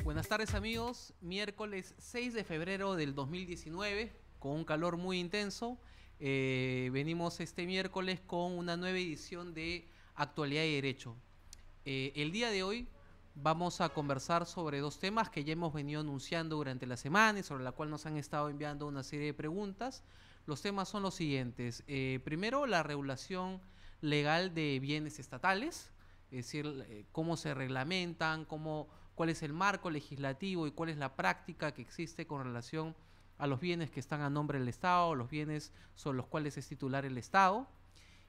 Buenas tardes amigos, miércoles 6 de febrero del 2019, con un calor muy intenso. Venimos este miércoles con una nueva edición de Actualidad y Derecho. El día de hoy vamos a conversar sobre dos temas que ya hemos venido anunciando durante la semana y sobre la cual nos han estado enviando una serie de preguntas. Los temas son los siguientes. Primero, la regulación legal de bienes estatales, es decir, cómo se reglamentan, cuál es el marco legislativo y cuál es la práctica que existe con relación a los bienes que están a nombre del Estado, los bienes sobre los cuales es titular el Estado.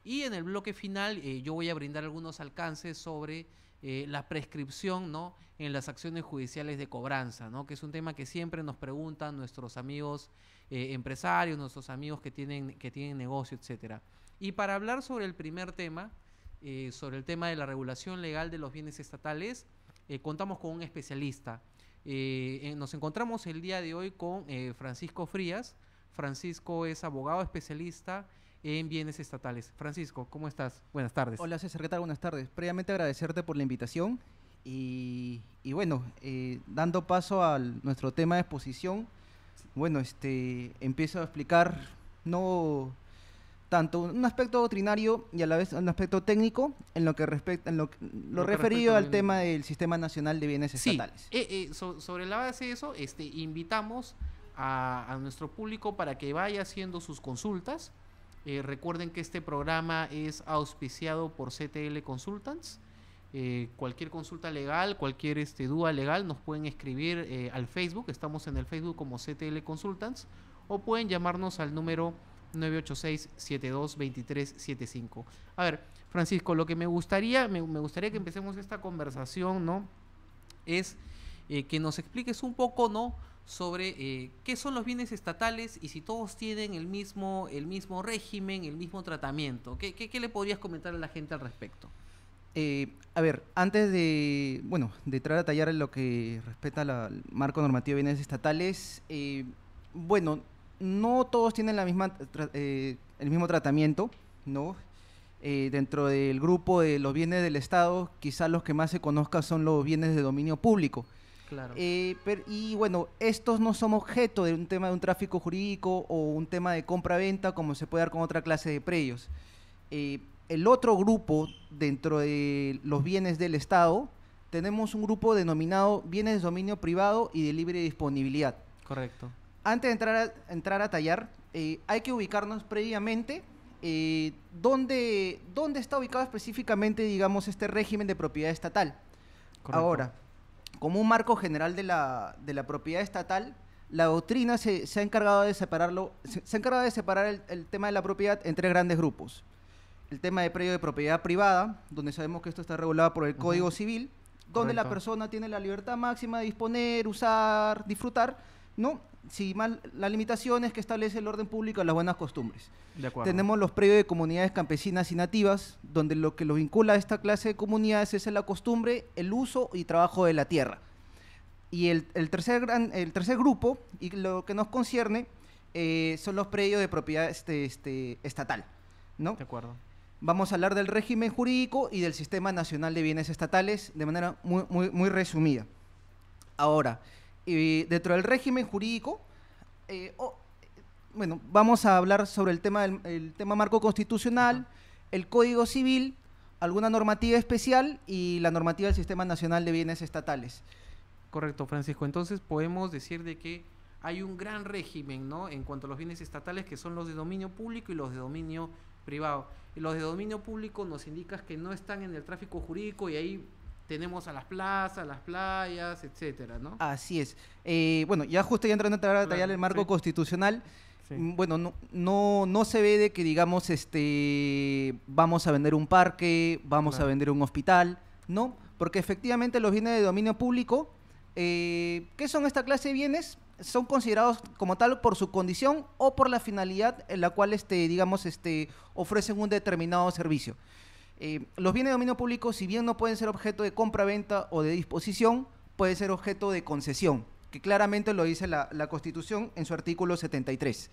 Y en el bloque final yo voy a brindar algunos alcances sobre la prescripción, ¿no?, en las acciones judiciales de cobranza, ¿no?, que es un tema que siempre nos preguntan nuestros amigos empresarios, nuestros amigos que tienen negocio, etcétera. Y para hablar sobre el primer tema, sobre el tema de la regulación legal de los bienes estatales, contamos con un especialista. Nos encontramos el día de hoy con Francisco Frías. Francisco es abogado especialista en bienes estatales. Francisco, ¿cómo estás? Buenas tardes. Hola César, ¿qué tal? Buenas tardes. Previamente agradecerte por la invitación y bueno, dando paso a nuestro tema de exposición, bueno, empiezo a explicar no tanto un aspecto doctrinario y a la vez un aspecto técnico en lo que respecta lo referido al tema del Sistema Nacional de Bienes Estatales. Sobre la base de eso, invitamos a nuestro público para que vaya haciendo sus consultas. Recuerden que este programa es auspiciado por CTL Consultants. Cualquier consulta legal, cualquier duda legal, nos pueden escribir al Facebook. Estamos en el Facebook como CTL Consultants, o pueden llamarnos al número 986-722375. A ver, Francisco, lo que me gustaría que empecemos esta conversación, ¿no?, es que nos expliques un poco, ¿no?, sobre qué son los bienes estatales y si todos tienen el mismo régimen, el mismo tratamiento. ¿Qué le podrías comentar a la gente al respecto? A ver, antes de entrar a tallar en lo que respecta al marco normativo de bienes estatales, bueno, no todos tienen el mismo tratamiento, ¿no? Dentro del grupo de los bienes del Estado, quizás los que más se conozcan son los bienes de dominio público. Claro. Y bueno, estos no son objeto de un tema de un tráfico jurídico o un tema de compra-venta como se puede dar con otra clase de predios. El otro grupo dentro de los bienes del Estado, tenemos un grupo denominado bienes de dominio privado y de libre disponibilidad. Correcto. Antes de entrar a tallar, hay que ubicarnos previamente dónde está ubicado específicamente, digamos, este régimen de propiedad estatal. Correcto. Ahora, como un marco general de la propiedad estatal, la doctrina se ha encargado de separar el tema de la propiedad en tres grandes grupos. El tema de predio de propiedad privada, donde sabemos que esto está regulado por el Código Civil, donde la persona tiene la libertad máxima de disponer, usar, disfrutar, ¿no?, sin más las limitaciones que establece el orden público y las buenas costumbres. De acuerdo. Tenemos los predios de comunidades campesinas y nativas, donde lo que lo vincula a esta clase de comunidades es la costumbre, el uso y trabajo de la tierra. Y el tercer grupo, y lo que nos concierne, son los predios de propiedad estatal, ¿no? De acuerdo. Vamos a hablar del régimen jurídico y del Sistema Nacional de Bienes Estatales de manera muy resumida. Ahora, dentro del régimen jurídico, vamos a hablar sobre el tema marco constitucional, el Código Civil, alguna normativa especial y la normativa del Sistema Nacional de Bienes Estatales. Correcto, Francisco. Entonces podemos decir de que hay un gran régimen, ¿no?, en cuanto a los bienes estatales, que son los de dominio público y los de dominio privado. Y los de dominio público nos indican que no están en el tráfico jurídico, y ahí tenemos a las plazas, las playas, etcétera, ¿no? Así es. Ya justo ya entrando a detallar el marco constitucional, bueno, no se ve de que, digamos, vamos a vender un parque, vamos a vender un hospital, ¿no? Porque efectivamente los bienes de dominio público, ¿qué son esta clase de bienes? Son considerados como tal por su condición o por la finalidad en la cual, ofrecen un determinado servicio. Los bienes de dominio público, si bien no pueden ser objeto de compra-venta o de disposición, pueden ser objeto de concesión, que claramente lo dice la Constitución en su artículo 73.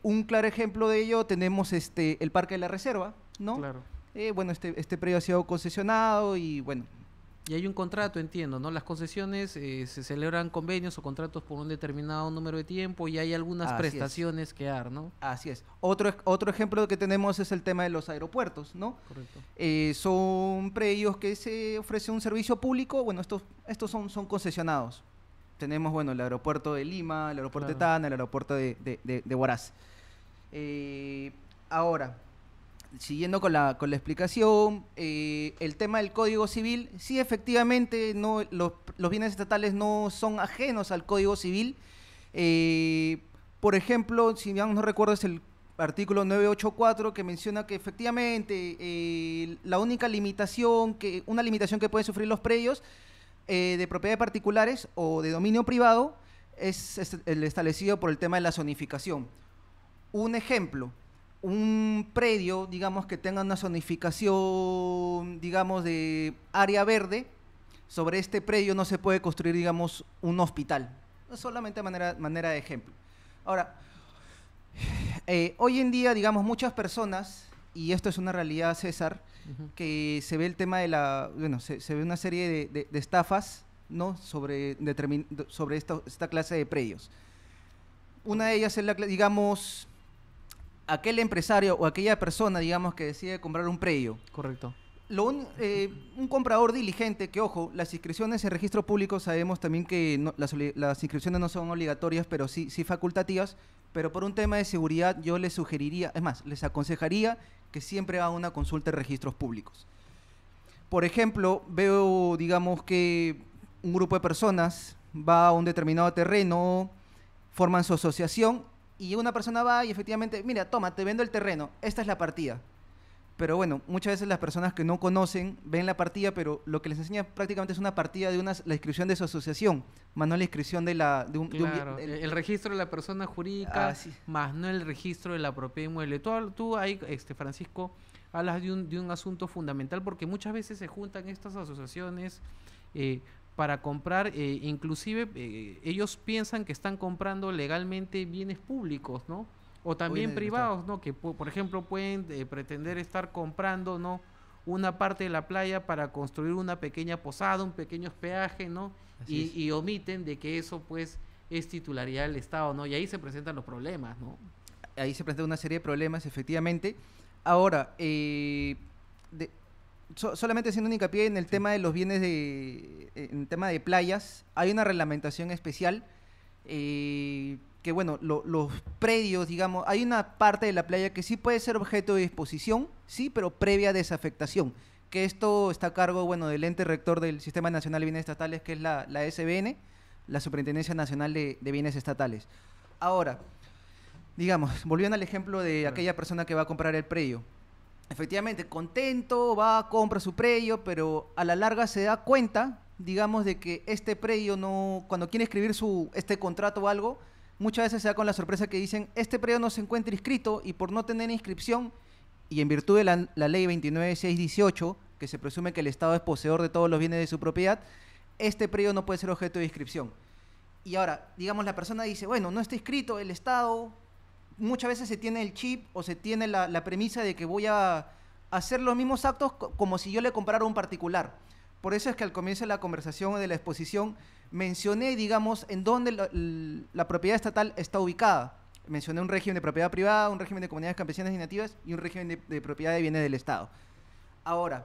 Un claro ejemplo de ello tenemos el Parque de la Reserva, ¿no? Claro. Este predio ha sido concesionado y bueno, Y hay un contrato, entiendo, ¿no? Las concesiones se celebran convenios o contratos por un determinado número de tiempo y hay algunas prestaciones que dar, ¿no? Así es. Otro ejemplo que tenemos es el tema de los aeropuertos, ¿no? Correcto. Son predios que se ofrece un servicio público, bueno, estos son concesionados. Tenemos, bueno, el aeropuerto de Lima, el aeropuerto de Tana, el aeropuerto de Huaraz. Ahora, siguiendo con la explicación, el tema del Código Civil, sí, efectivamente, los bienes estatales no son ajenos al Código Civil. Por ejemplo, si bien no recuerdo, es el artículo 984 que menciona que efectivamente la única limitación, una limitación que pueden sufrir los predios de propiedad de particulares o de dominio privado es el establecido por el tema de la zonificación. Un ejemplo, un predio, digamos, que tenga una zonificación, digamos, de área verde, sobre este predio no se puede construir, digamos, un hospital. Solamente manera de ejemplo. Ahora, hoy en día, digamos, muchas personas, y esto es una realidad, César, que se ve el tema de se ve una serie de estafas, ¿no? sobre esta clase de predios. Una de ellas es, digamos, aquel empresario o aquella persona, digamos, que decide comprar un predio. Correcto. Un comprador diligente, que ojo, las inscripciones en registro público sabemos también que las inscripciones no son obligatorias, pero sí facultativas, pero por un tema de seguridad yo les sugeriría, es más, les aconsejaría que siempre hagan una consulta en registros públicos. Por ejemplo, veo, digamos, que un grupo de personas va a un determinado terreno, forman su asociación y una persona va y efectivamente, mira, toma, te vendo el terreno, esta es la partida. Pero bueno, muchas veces las personas que no conocen ven la partida, pero lo que les enseña prácticamente es una partida de la inscripción de su asociación, más no la inscripción de el registro de la persona jurídica, más no el registro de la propiedad inmueble. Tú ahí, Francisco, hablas de un asunto fundamental, porque muchas veces se juntan estas asociaciones para comprar, inclusive ellos piensan que están comprando legalmente bienes públicos, ¿no? O también privados, ¿no? Que, por ejemplo, pueden pretender estar comprando, ¿no?, una parte de la playa para construir una pequeña posada, un pequeño hospedaje, ¿no? Y omiten de que eso, pues, es titularidad del Estado, ¿no? Y ahí se presentan los problemas, ¿no? Ahí se presenta una serie de problemas, efectivamente. Ahora, solamente haciendo un hincapié en el tema de los bienes en el tema de playas, hay una reglamentación especial que bueno, los predios, digamos, hay una parte de la playa que sí puede ser objeto de disposición, sí, pero previa desafectación, que esto está a cargo, bueno, del ente rector del Sistema Nacional de Bienes Estatales, que es la SBN, la Superintendencia Nacional de Bienes Estatales. Ahora, digamos, volviendo al ejemplo de aquella persona que va a comprar el predio, efectivamente, contento, va, compra su predio, pero a la larga se da cuenta, digamos, de que este predio no, cuando quiere escribir este contrato o algo, muchas veces se da con la sorpresa que dicen, este predio no se encuentra inscrito y por no tener inscripción, y en virtud de la ley 29618, que se presume que el Estado es poseedor de todos los bienes de su propiedad, este predio no puede ser objeto de inscripción. Y ahora, digamos, la persona dice, bueno, no está inscrito, el Estado, muchas veces se tiene el chip o se tiene la premisa de que voy a hacer los mismos actos como si yo le comprara a un particular. Por eso es que al comienzo de la conversación o de la exposición mencioné, digamos, en dónde la propiedad estatal está ubicada. Mencioné un régimen de propiedad privada, un régimen de comunidades campesinas y nativas y un régimen de propiedad de bienes del Estado. Ahora,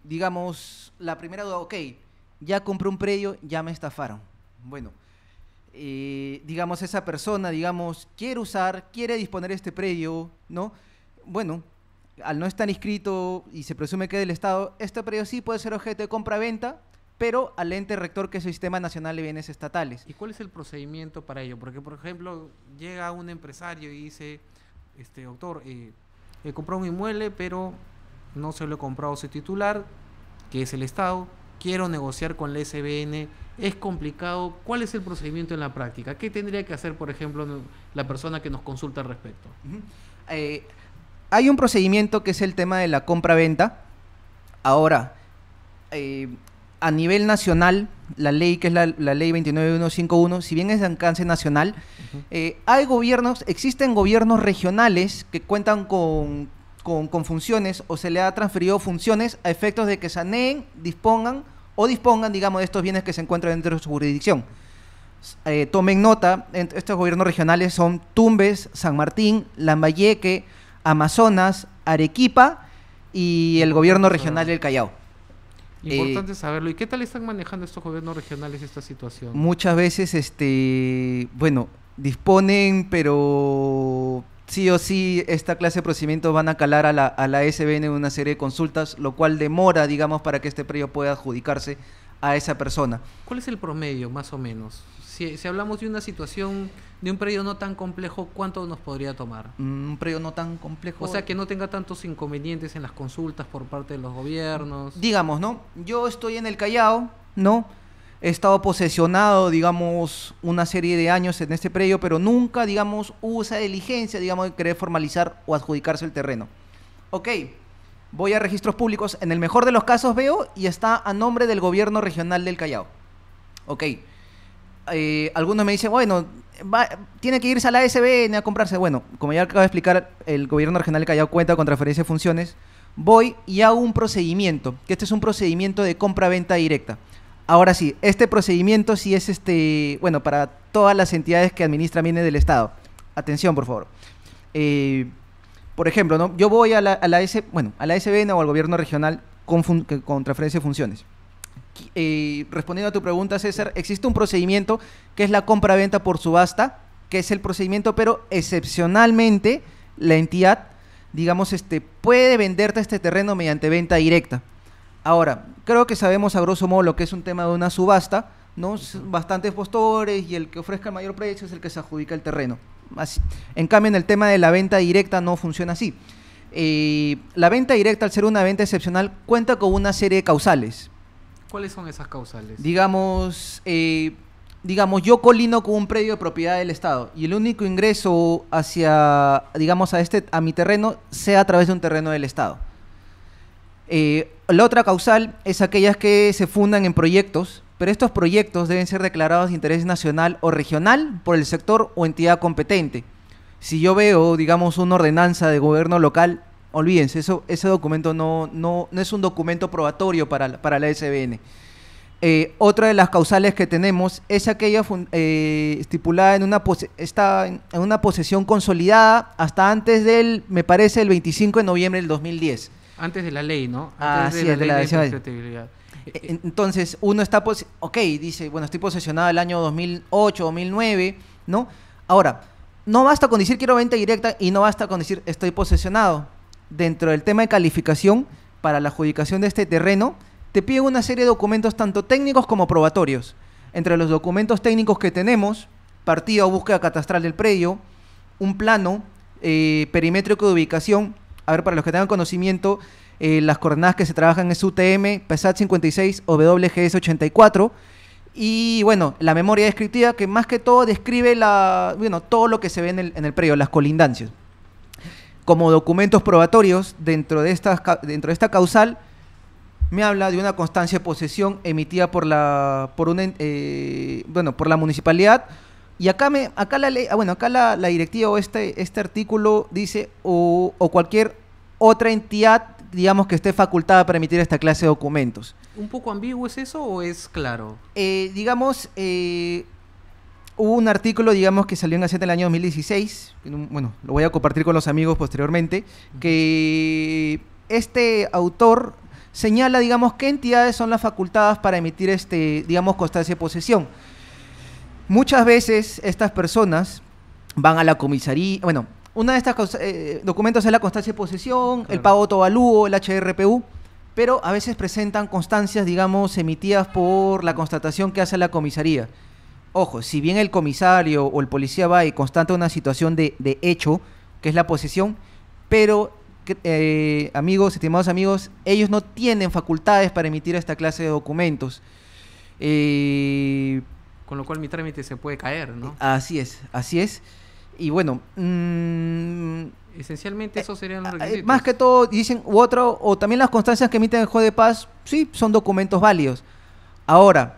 digamos, la primera duda, ok, ya compré un predio, ya me estafaron. Bueno, digamos, esa persona, digamos, quiere disponer este predio, ¿no? Bueno, al no estar inscrito y se presume que es del Estado, este predio sí puede ser objeto de compra-venta, pero al ente rector, que es el Sistema Nacional de Bienes Estatales. ¿Y cuál es el procedimiento para ello? Porque, por ejemplo, llega un empresario y dice, doctor, he comprado un inmueble, pero no se lo he comprado a su titular, que es el Estado, quiero negociar con la SBN, es complicado. ¿Cuál es el procedimiento en la práctica? ¿Qué tendría que hacer, por ejemplo, la persona que nos consulta al respecto? Hay un procedimiento que es el tema de la compra-venta. Ahora, a nivel nacional, la ley, que es la ley 29151, si bien es de alcance nacional, existen gobiernos regionales que cuentan con con funciones o se le ha transferido funciones a efectos de que saneen, dispongan, digamos, de estos bienes que se encuentran dentro de su jurisdicción. Tomen nota, estos gobiernos regionales son Tumbes, San Martín, Lambayeque, Amazonas, Arequipa y el gobierno regional del Callao. Importante saberlo. ¿Y qué tal están manejando estos gobiernos regionales esta situación? Muchas veces, bueno, disponen, pero sí o sí esta clase de procedimientos van a calar a la SBN en una serie de consultas, lo cual demora, digamos, para que este predio pueda adjudicarse a esa persona. ¿Cuál es el promedio, más o menos? Si hablamos de una situación, de un predio no tan complejo, ¿cuánto nos podría tomar? Un predio no tan complejo. O sea, que no tenga tantos inconvenientes en las consultas por parte de los gobiernos. Digamos, ¿no? Yo estoy en el Callao, ¿no? He estado posesionado, digamos, una serie de años en este predio, pero nunca, digamos, hubo esa diligencia, digamos, de querer formalizar o adjudicarse el terreno. Ok, voy a registros públicos, en el mejor de los casos veo y está a nombre del gobierno regional del Callao. Ok. Algunos me dicen, bueno, tiene que irse a la SBN a comprarse. Bueno, como ya acabo de explicar, el gobierno regional del Callao cuenta con transferencia de funciones. Voy y hago un procedimiento, que este es un procedimiento de compra-venta directa. Ahora sí, este procedimiento sí es, bueno, para todas las entidades que administran bienes del Estado. Atención, por favor. Por ejemplo, ¿no? Yo voy a la SBN o al gobierno regional con transferencia de funciones. Respondiendo a tu pregunta, César, existe un procedimiento que es la compra-venta por subasta, que es el procedimiento, pero excepcionalmente la entidad, digamos, puede venderte este terreno mediante venta directa. Ahora, creo que sabemos a grosso modo lo que es un tema de una subasta, ¿no? Bastantes postores y el que ofrezca el mayor precio es el que se adjudica el terreno. Así. En cambio, en el tema de la venta directa no funciona así. La venta directa, al ser una venta excepcional, cuenta con una serie de causales. ¿Cuáles son esas causales? Digamos, yo colino con un predio de propiedad del Estado y el único ingreso hacia, digamos, a mi terreno sea a través de un terreno del Estado. La otra causal es aquellas que se fundan en proyectos, pero estos proyectos deben ser declarados de interés nacional o regional por el sector o entidad competente. Si yo veo, digamos, una ordenanza de gobierno local, olvídense, ese documento no es un documento probatorio para la SBN. Otra de las causales que tenemos es aquella estipulada en una posesión consolidada hasta antes me parece, el 25 de noviembre del 2010. Antes de la ley, ¿no? Antes de la ley de imprescriptibilidad. Entonces, uno está, dice, bueno, estoy posesionado el año 2008, 2009, ¿no? Ahora, no basta con decir quiero venta directa y no basta con decir estoy posesionado. Dentro del tema de calificación, para la adjudicación de este terreno, te piden una serie de documentos tanto técnicos como probatorios. Entre los documentos técnicos que tenemos, partida o búsqueda catastral del predio, un plano perimétrico de ubicación. A ver, para los que tengan conocimiento, las coordenadas que se trabajan es UTM, PESAT 56 o WGS 84. Y bueno, la memoria descriptiva, que más que todo describe todo lo que se ve en el predio, las colindancias. Como documentos probatorios, dentro de esta causal, me habla de una constancia de posesión emitida por la municipalidad. Y acá la directiva o este artículo dice o cualquier otra entidad, digamos, que esté facultada para emitir esta clase de documentos. ¿Un poco ambiguo es eso o es claro? Hubo un artículo, digamos, que salió en Gaceta en el año 2016, bueno, lo voy a compartir con los amigos posteriormente, que este autor señala, digamos, qué entidades son las facultadas para emitir digamos, constancia de posesión. Muchas veces estas personas van a la comisaría, bueno, una de estas documentos es la constancia de posesión, claro, el pago autoavalúo, el HRPU, pero a veces presentan constancias, digamos, emitidas por la constatación que hace la comisaría. Ojo, si bien el comisario o el policía va y constata una situación de hecho, que es la posesión, pero, estimados amigos, ellos no tienen facultades para emitir esta clase de documentos. Con lo cual mi trámite se puede caer, ¿no? Así es. Y bueno, esencialmente esos serían los requisitos. Más que todo, dicen, o también las constancias que emiten el juez de paz, sí, son documentos válidos. Ahora,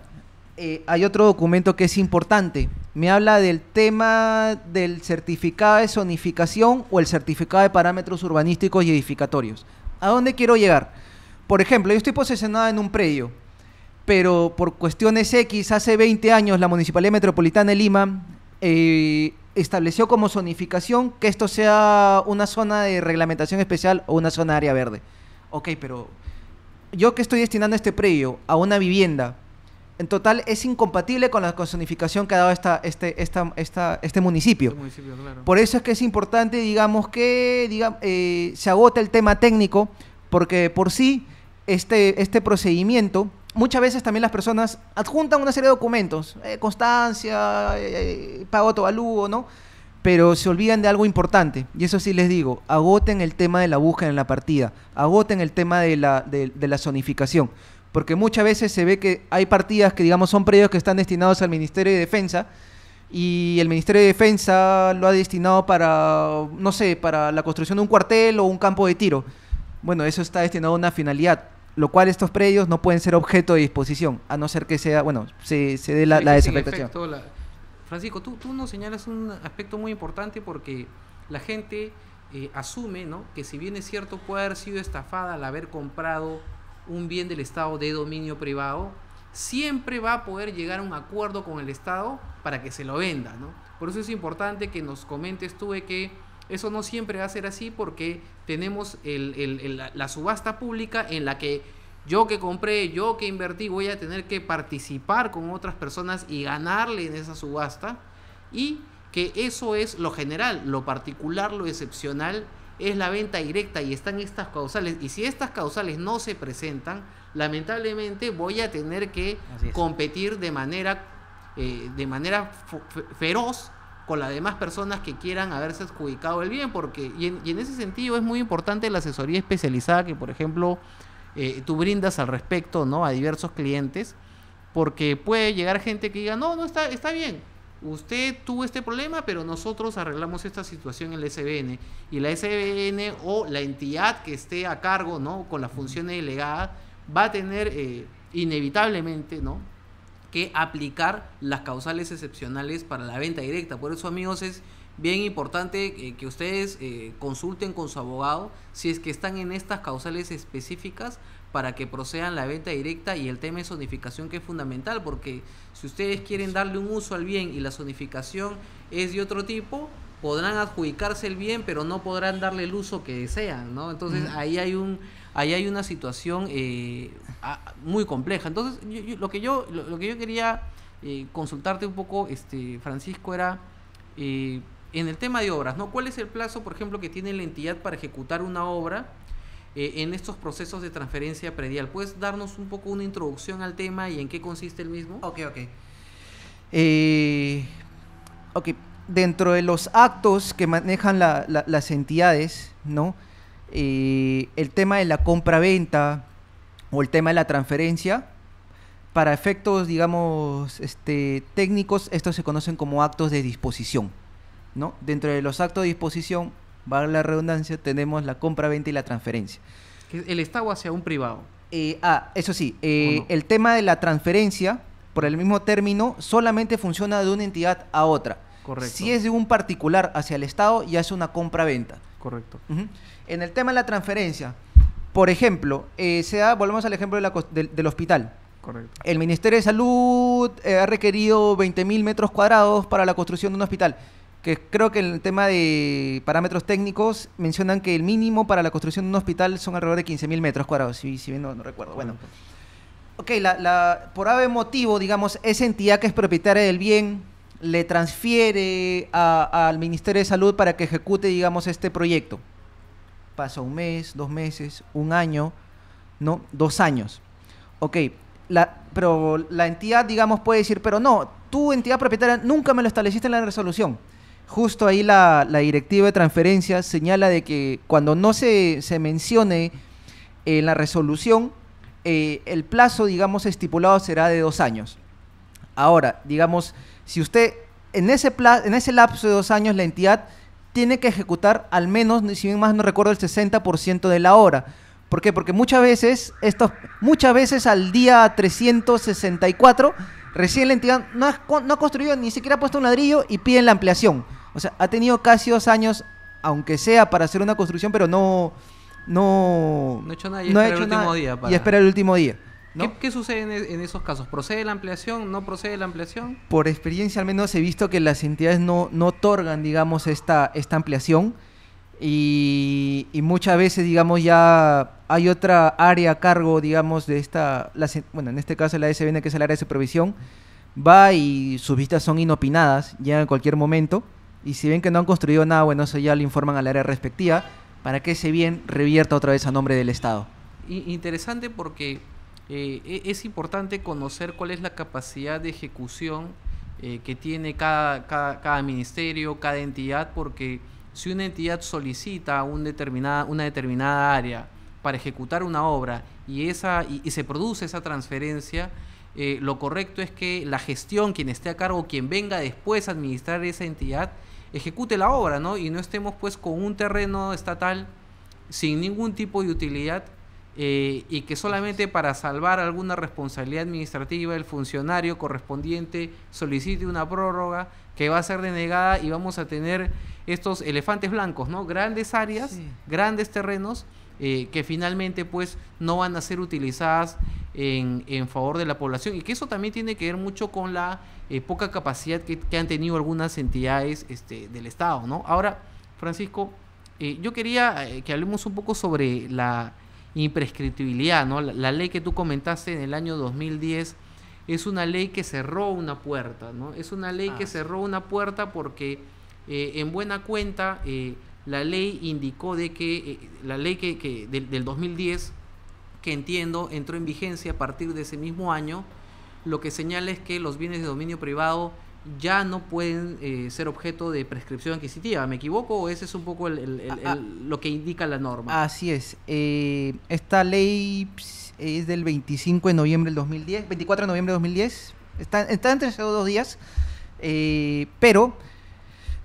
hay otro documento que es importante, Me habla del tema del certificado de zonificación o el certificado de parámetros urbanísticos y edificatorios. ¿A dónde quiero llegar? Por ejemplo, yo estoy posesionado en un predio, pero por cuestiones X, hace 20 años la Municipalidad Metropolitana de Lima estableció como zonificación que esto sea una zona de reglamentación especial o una zona de área verde. Ok, pero yo que estoy destinando este predio a una vivienda, en total es incompatible con la zonificación que ha dado este municipio. Claro. Por eso es que es importante, digamos, que se agota el tema técnico, porque por sí este procedimiento, muchas veces también las personas adjuntan una serie de documentos, constancia, pago autovalúo, ¿no? Pero se olvidan de algo importante, y eso sí les digo, agoten el tema de la búsqueda en la partida, agoten el tema de la zonificación, porque muchas veces se ve que hay partidas que, digamos, son predios que están destinados al Ministerio de Defensa, y el Ministerio de Defensa lo ha destinado para, no sé, para la construcción de un cuartel o un campo de tiro. Bueno, eso está destinado a una finalidad, lo cual estos predios no pueden ser objeto de disposición, a no ser que sea, bueno, se dé la desafectación. Francisco, tú nos señalas un aspecto muy importante porque la gente asume, ¿no?, que si bien es cierto puede haber sido estafada al haber comprado un bien del Estado de dominio privado, siempre va a poder llegar a un acuerdo con el Estado para que se lo venda, ¿no? Por eso es importante que nos comentes tú de que eso no siempre va a ser así, porque tenemos la subasta pública en la que yo que compré, yo que invertí, voy a tener que participar con otras personas y ganarle en esa subasta, y que eso es lo general. Lo particular, lo excepcional es la venta directa, y están estas causales, y si estas causales no se presentan, lamentablemente voy a tener que competir de manera feroz con las demás personas que quieran haberse adjudicado el bien, porque y en ese sentido es muy importante la asesoría especializada que, por ejemplo, tú brindas al respecto, ¿no?, a diversos clientes, porque puede llegar gente que diga, no, está bien, usted tuvo este problema, pero nosotros arreglamos esta situación en la SBN, y la SBN o la entidad que esté a cargo, ¿no?, con las funciones delegadas, va a tener inevitablemente, ¿no?, que aplicar las causales excepcionales para la venta directa. Por eso, amigos, es bien importante que ustedes consulten con su abogado si es que están en estas causales específicas para que procedan la venta directa, y el tema de zonificación, que es fundamental, porque si ustedes quieren darle un uso al bien y la zonificación es de otro tipo, podrán adjudicarse el bien, pero no podrán darle el uso que desean, ¿no? Entonces ahí hay una situación muy compleja. Entonces lo que yo quería consultarte un poco, Francisco, era en el tema de obras, ¿no? ¿Cuál es el plazo, por ejemplo, que tiene la entidad para ejecutar una obra en estos procesos de transferencia predial? ¿Puedes darnos un poco una introducción al tema y en qué consiste el mismo? Ok. Dentro de los actos que manejan las entidades, ¿no?, el tema de la compra-venta o el tema de la transferencia, para efectos, digamos, técnicos, estos se conocen como actos de disposición, ¿no? Dentro de los actos de disposición, valga la redundancia, tenemos la compra-venta y la transferencia. ¿El Estado hacia un privado? Eso sí, no? El tema de la transferencia, por el mismo término, solamente funciona de una entidad a otra. Correcto. Si es de un particular hacia el Estado, ya es una compra-venta. Correcto. En el tema de la transferencia, por ejemplo, volvemos al ejemplo del hospital. Correcto. El Ministerio de Salud ha requerido 20.000 metros cuadrados para la construcción de un hospital, que creo que en el tema de parámetros técnicos mencionan que el mínimo para la construcción de un hospital son alrededor de 15.000 metros cuadrados, si bien no recuerdo. Bueno, ok, por ave motivo, digamos, esa entidad que es propietaria del bien le transfiere al Ministerio de Salud para que ejecute, digamos, este proyecto. Pasa un mes, 2 meses, un año, ¿no? 2 años. Ok, pero la entidad, digamos, puede decir, pero no, tu entidad propietaria nunca me lo estableciste en la resolución. Justo ahí la directiva de transferencia señala de que cuando no se mencione en la resolución, el plazo, digamos, estipulado será de 2 años. Ahora, digamos, si usted, en ese lapso de 2 años, la entidad tiene que ejecutar al menos, si bien más no recuerdo, el 60% de la obra. ¿Por qué? Porque muchas veces al día 364 Recién la entidad no ha construido, ni siquiera ha puesto un ladrillo y piden la ampliación. O sea, ha tenido casi 2 años, aunque sea para hacer una construcción, pero no ha hecho nada y no espera el último día. Y espera el último día. ¿No? ¿Qué sucede en esos casos? ¿Procede la ampliación? ¿No procede la ampliación? Por experiencia al menos he visto que las entidades no otorgan, digamos, esta ampliación y muchas veces, digamos, ya hay otra área a cargo, digamos, de bueno, en este caso la SBN, que es el área de supervisión, va y sus vistas son inopinadas, llegan en cualquier momento, y si ven que no han construido nada, bueno, eso ya le informan al área respectiva para que ese bien revierta otra vez a nombre del Estado. Interesante porque es importante conocer cuál es la capacidad de ejecución que tiene cada ministerio, cada entidad, porque si una entidad solicita una determinada área para ejecutar una obra y se produce esa transferencia, lo correcto es que la gestión, quien esté a cargo, quien venga después a administrar esa entidad, ejecute la obra, ¿no? Y no estemos pues con un terreno estatal sin ningún tipo de utilidad, y que solamente para salvar alguna responsabilidad administrativa el funcionario correspondiente solicite una prórroga que va a ser denegada y vamos a tener estos elefantes blancos, ¿no? Grandes áreas, sí, grandes terrenos que finalmente pues no van a ser utilizadas en favor de la población, y que eso también tiene que ver mucho con la poca capacidad que han tenido algunas entidades del Estado, ¿no? Ahora, Francisco, yo quería que hablemos un poco sobre la imprescriptibilidad, ¿no? La ley que tú comentaste en el año 2010 es una ley que cerró una puerta, ¿no? Es una ley que cerró una puerta porque en buena cuenta la ley indicó de que la ley del 2010, que entiendo entró en vigencia a partir de ese mismo año, lo que señala es que los bienes de dominio privado ya no pueden ser objeto de prescripción adquisitiva. ¿Me equivoco o ese es un poco lo que indica la norma? Así es. Esta ley es del 25 de noviembre del 2010, 24 de noviembre del 2010. Está entre esos 2 días. Pero,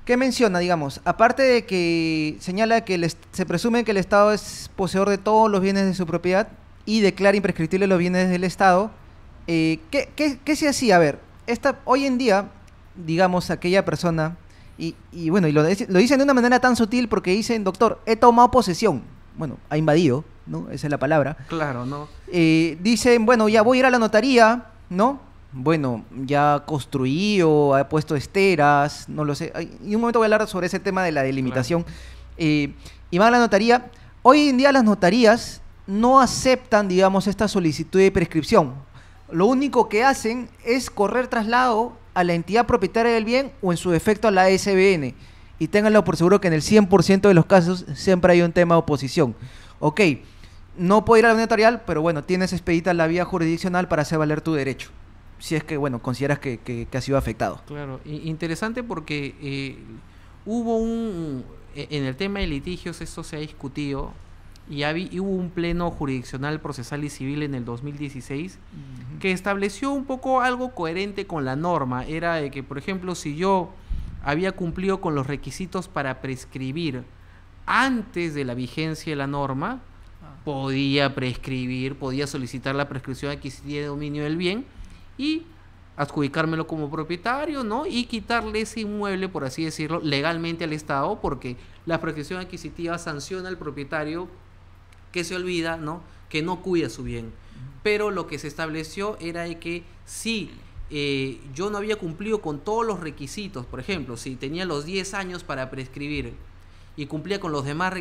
¿qué menciona? Digamos, aparte de que señala que se presume que el Estado es poseedor de todos los bienes de su propiedad y declara imprescriptibles los bienes del Estado, ¿qué se hacía? A ver, hoy en día, digamos, aquella persona, y bueno, y lo dicen de una manera tan sutil porque dicen, doctor, he tomado posesión. Bueno, ha invadido, ¿no? Esa es la palabra. Claro, ¿no? Dicen, bueno, ya voy a ir a la notaría, ¿no? Bueno, ya construí o ha puesto esteras, no lo sé. Y un momento voy a hablar sobre ese tema de la delimitación. Claro. Y van a la notaría. Hoy en día las notarías no aceptan, digamos, esta solicitud de prescripción. Lo único que hacen es correr traslado a la entidad propietaria del bien o en su defecto a la SBN. Y ténganlo por seguro que en el 100% de los casos siempre hay un tema de oposición. Ok, no puedo ir a la notarial, pero bueno, tienes expedita la vía jurisdiccional para hacer valer tu derecho, si es que, bueno, consideras que ha sido afectado. Claro, interesante porque hubo en el tema de litigios, esto se ha discutido, y hubo un pleno jurisdiccional, procesal y civil en el 2016 que estableció un poco algo coherente con la norma. Era de que, por ejemplo, si yo había cumplido con los requisitos para prescribir antes de la vigencia de la norma, podía prescribir, podía solicitar la prescripción adquisitiva de dominio del bien y adjudicármelo como propietario, ¿no? Y quitarle ese inmueble, por así decirlo, legalmente al Estado, porque la prescripción adquisitiva sanciona al propietario que se olvida, ¿no? Que no cuida su bien. Pero lo que se estableció era de que si yo no había cumplido con todos los requisitos, por ejemplo, si tenía los 10 años para prescribir y cumplía con los demás,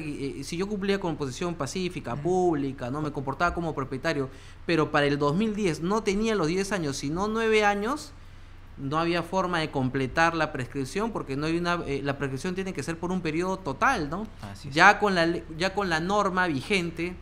si yo cumplía con posesión pacífica, pública, no me comportaba como propietario, pero para el 2010 no tenía los 10 años, sino 9 años, no había forma de completar la prescripción, porque no hay la prescripción tiene que ser por un periodo total, ¿no? Ya con la norma vigente,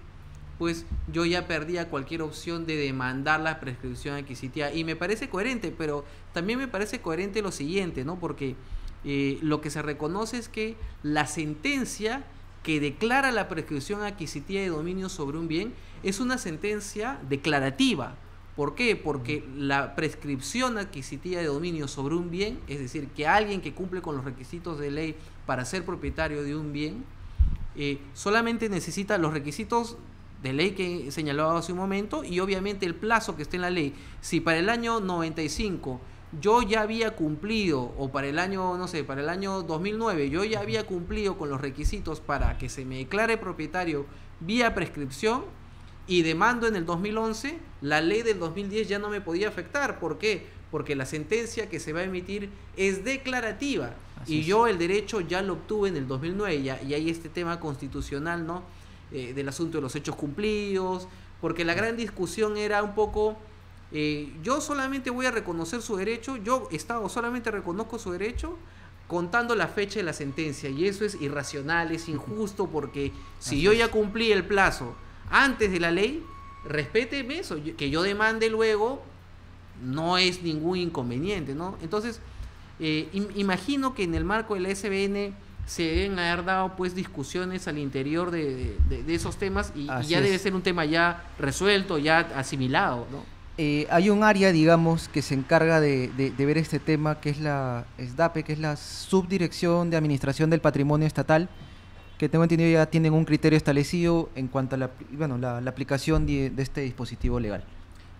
pues yo ya perdía cualquier opción de demandar la prescripción adquisitiva, y me parece coherente, pero también me parece coherente lo siguiente, ¿no? Porque lo que se reconoce es que la sentencia que declara la prescripción adquisitiva de dominio sobre un bien es una sentencia declarativa. ¿Por qué? Porque la prescripción adquisitiva de dominio sobre un bien, es decir, que alguien que cumple con los requisitos de ley para ser propietario de un bien, solamente necesita los requisitos de ley que señalaba hace un momento, y obviamente el plazo que esté en la ley. Si para el año 95 yo ya había cumplido, o para el año, no sé, para el año 2009 yo ya había cumplido con los requisitos para que se me declare propietario vía prescripción y demando en el 2011, la ley del 2010 ya no me podía afectar. ¿Por qué? Porque la sentencia que se va a emitir es declarativa. Y yo el derecho ya lo obtuve en el 2009, y hay este tema constitucional, ¿no? Del asunto de los hechos cumplidos, porque la gran discusión era un poco, yo solamente voy a reconocer su derecho, yo Estado solamente reconozco su derecho contando la fecha de la sentencia, y eso es irracional, es injusto, porque si yo ya cumplí el plazo antes de la ley, respéteme eso, que yo demande luego no es ningún inconveniente, ¿no? Entonces, imagino que en el marco de la SBN se deben haber dado pues discusiones al interior de esos temas, y ya debe ser un tema ya resuelto, ya asimilado, ¿no? Hay un área, digamos, que se encarga de ver este tema, que es la SDAPE, que es la Subdirección de Administración del Patrimonio Estatal, que tengo entendido ya tienen un criterio establecido en cuanto a la aplicación de este dispositivo legal.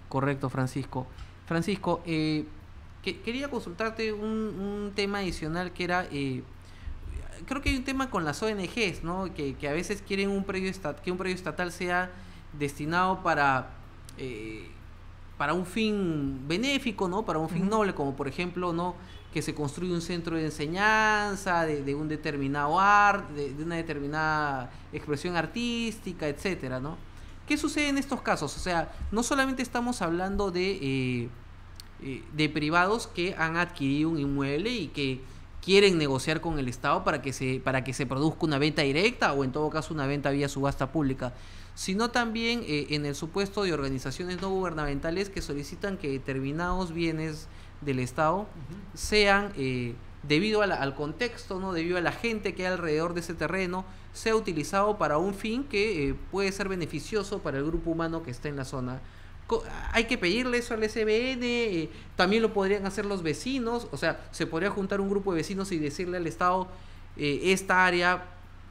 Correcto, Francisco. Francisco, quería consultarte un tema adicional que era, creo que hay un tema con las ONGs, ¿no? Que a veces quieren que un predio estatal sea destinado para un fin benéfico, ¿no? Para un fin noble, como por ejemplo, ¿no? Que se construye un centro de enseñanza de un determinado arte, de una determinada expresión artística, etcétera, ¿no? ¿Qué sucede en estos casos? O sea, no solamente estamos hablando de privados que han adquirido un inmueble y que quieren negociar con el Estado para que se produzca una venta directa, o en todo caso una venta vía subasta pública, sino también en el supuesto de organizaciones no gubernamentales que solicitan que determinados bienes del Estado sean, debido al contexto, ¿no? Debido a la gente que hay alrededor de ese terreno, sea utilizado para un fin que puede ser beneficioso para el grupo humano que está en la zona. Hay que pedirle eso al SBN, también lo podrían hacer los vecinos, o sea, se podría juntar un grupo de vecinos y decirle al Estado, esta área,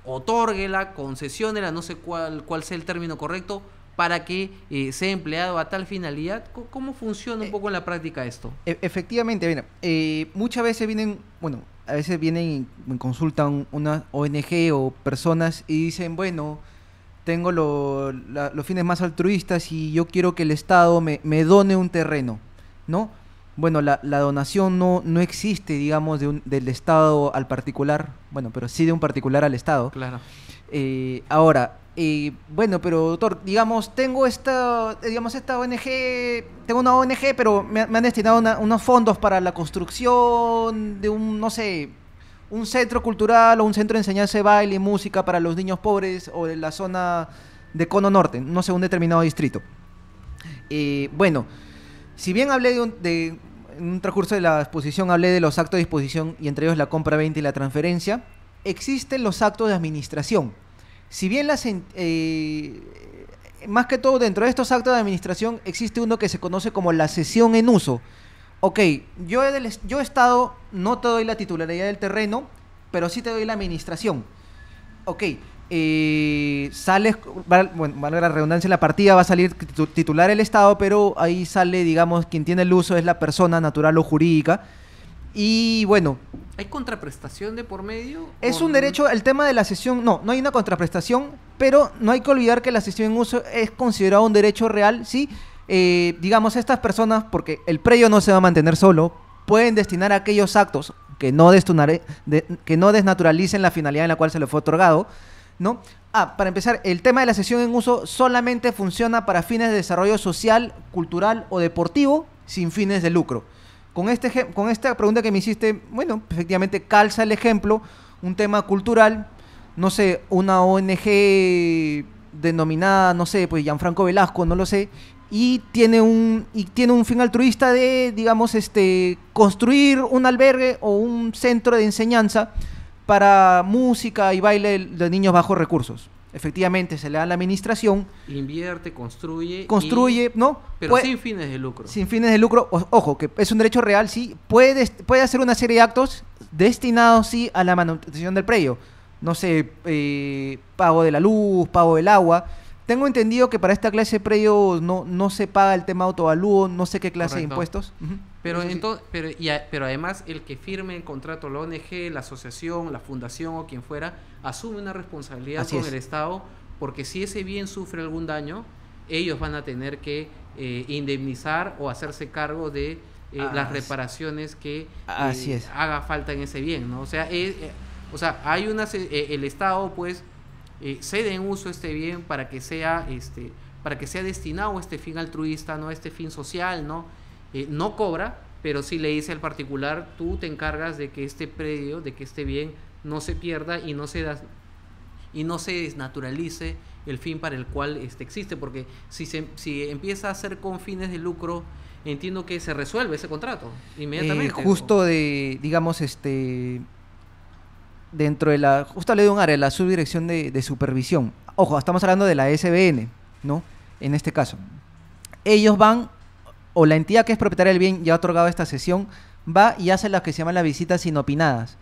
otórguela, concesiónela, no sé cuál sea el término correcto, para que sea empleado a tal finalidad. ¿Cómo funciona un poco en la práctica esto? Efectivamente, mira, muchas veces a veces vienen y me consultan una ONG o personas y dicen, bueno, tengo los fines más altruistas y yo quiero que el Estado me done un terreno, ¿no? Bueno, la donación no existe, digamos, del Estado al particular, bueno, pero sí de un particular al Estado. Claro. Ahora, bueno, pero doctor, digamos, tengo esta ONG, tengo una ONG, pero me han destinado unos fondos para la construcción de no sé, un centro cultural o un centro de enseñanza de baile y música para los niños pobres o de la zona de Cono Norte, no sé, un determinado distrito. Bueno, si bien hablé en un transcurso de la exposición hablé de los actos de disposición y entre ellos la compra-venta y la transferencia, existen los actos de administración. Si bien más que todo dentro de estos actos de administración existe uno que se conoce como la cesión en uso. Ok, yo Estado no te doy la titularidad del terreno, pero sí te doy la administración. Ok, valga la redundancia, en la partida va a salir titular el Estado, pero ahí sale, digamos, quien tiene el uso es la persona natural o jurídica. Y bueno, ¿hay contraprestación de por medio? Es un derecho, el tema de la cesión, no hay una contraprestación, pero no hay que olvidar que la cesión en uso es considerado un derecho real, ¿sí? Digamos, estas personas, porque el predio no se va a mantener solo, pueden destinar a aquellos actos que no desnaturalicen la finalidad en la cual se le fue otorgado, ¿no? Para empezar, el tema de la cesión en uso solamente funciona para fines de desarrollo social, cultural o deportivo, sin fines de lucro. Con esta pregunta que me hiciste, bueno, efectivamente calza el ejemplo, un tema cultural, no sé, una ONG denominada, no sé, pues Gianfranco Velasco, no lo sé, y tiene un fin altruista de, digamos, construir un albergue o un centro de enseñanza para música y baile de niños bajos recursos. Efectivamente, se le da a la administración. Invierte, construye, ¿no? Pero sin fines de lucro. Sin fines de lucro, ojo, que es un derecho real, sí. Puede hacer una serie de actos destinados, sí, a la manutención del predio. No sé, pago de la luz, pago del agua, Tengo entendido que para esta clase de predio no se paga el tema autoavalúo, no sé qué clase de impuestos. Pero además el que firme el contrato, la ONG, la asociación, la fundación o quien fuera, asume una responsabilidad con el Estado, porque si ese bien sufre algún daño, ellos van a tener que indemnizar o hacerse cargo de las reparaciones que haga falta en ese bien, ¿no? O sea, hay el Estado pues cede en uso este bien para que sea destinado a este fin altruista, no a este fin social, ¿no? No cobra, pero sí le dice al particular: tú te encargas de que este predio, de que este bien no se pierda y no se desnaturalice el fin para el cual existe, porque si empieza a hacer con fines de lucro, entiendo que se resuelve ese contrato inmediatamente. Justo dentro de justo hablé de un área, la subdirección de supervisión. Ojo, estamos hablando de la SBN, ¿no? En este caso. Ellos van, o la entidad que es propietaria del bien ya ha otorgado esta cesión, va y hace las que se llaman las visitas inopinadas.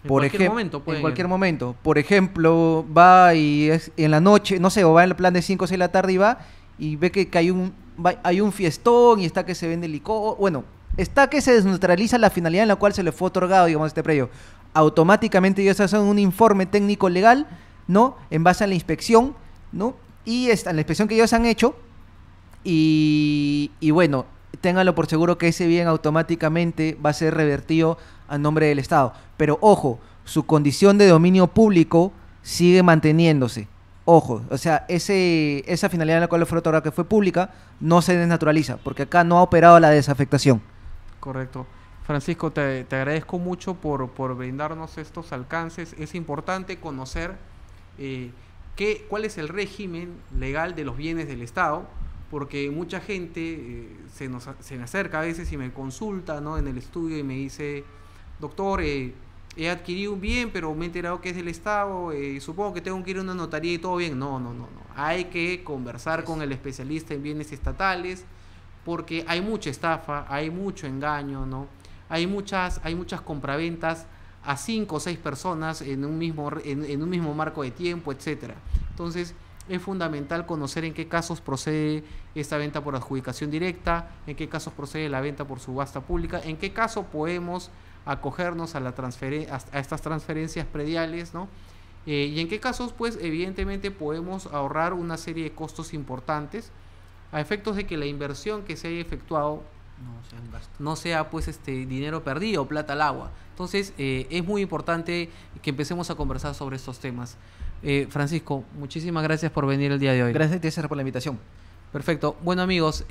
En cualquier momento. Por ejemplo, va y en la noche, no sé, o va en el plan de 5 o 6 de la tarde y va y ve que hay un fiestón y está que se vende licor. Bueno, está que se desneutraliza la finalidad en la cual se le fue otorgado, digamos, este predio. Automáticamente ellos hacen un informe técnico legal, ¿no? En base a la inspección, ¿no? Y en la inspección que ellos han hecho, y bueno, ténganlo por seguro que ese bien automáticamente va a ser revertido a nombre del Estado. Pero ojo, su condición de dominio público sigue manteniéndose. Ojo, o sea, esa finalidad en la cual fue otorgada, que fue pública, no se desnaturaliza, porque acá no ha operado la desafectación. Correcto. Francisco, te agradezco mucho por brindarnos estos alcances. Es importante conocer cuál es el régimen legal de los bienes del Estado, porque mucha gente se me acerca a veces y me consulta, ¿no?, en el estudio y me dice: doctor, he adquirido un bien, pero me he enterado que es del Estado, supongo que tengo que ir a una notaría y todo bien. No. Hay que conversar con el especialista en bienes estatales, porque hay mucha estafa, hay mucho engaño, ¿no? Hay muchas compraventas a 5 o 6 personas en un mismo marco de tiempo, etcétera. Entonces, es fundamental conocer en qué casos procede esta venta por adjudicación directa, en qué casos procede la venta por subasta pública, en qué caso podemos acogernos a estas transferencias prediales, ¿no? Y en qué casos, pues, evidentemente podemos ahorrar una serie de costos importantes a efectos de que la inversión que se haya efectuado no sea pues dinero perdido, plata al agua. Entonces es muy importante que empecemos a conversar sobre estos temas. Francisco, muchísimas gracias por venir el día de hoy. Gracias a ti, César, por la invitación. Perfecto. Bueno, amigos,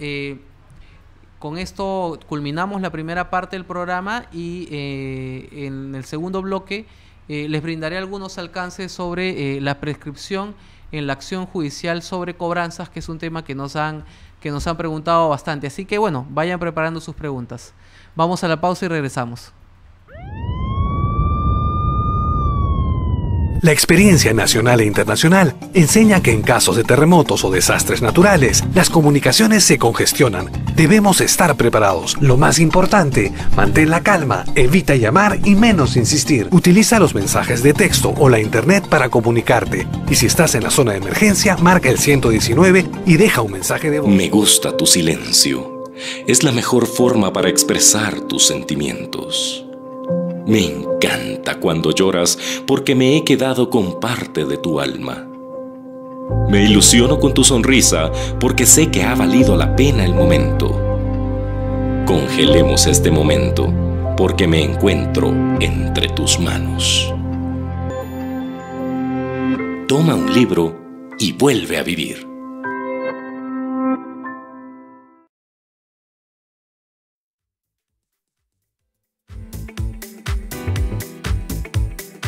con esto culminamos la primera parte del programa y en el segundo bloque les brindaré algunos alcances sobre la prescripción en la acción judicial sobre cobranzas, que es un tema que nos han preguntado bastante. Así que bueno, vayan preparando sus preguntas. Vamos a la pausa y regresamos. La experiencia nacional e internacional enseña que en casos de terremotos o desastres naturales, las comunicaciones se congestionan. Debemos estar preparados. Lo más importante, mantén la calma, evita llamar y menos insistir. Utiliza los mensajes de texto o la internet para comunicarte. Y si estás en la zona de emergencia, marca el 119 y deja un mensaje de voz. Me gusta tu silencio. Es la mejor forma para expresar tus sentimientos. Me encanta cuando lloras porque me he quedado con parte de tu alma. Me ilusiono con tu sonrisa porque sé que ha valido la pena el momento. Congelemos este momento porque me encuentro entre tus manos. Toma un libro y vuelve a vivir. Toma un libro y vuelve a vivir.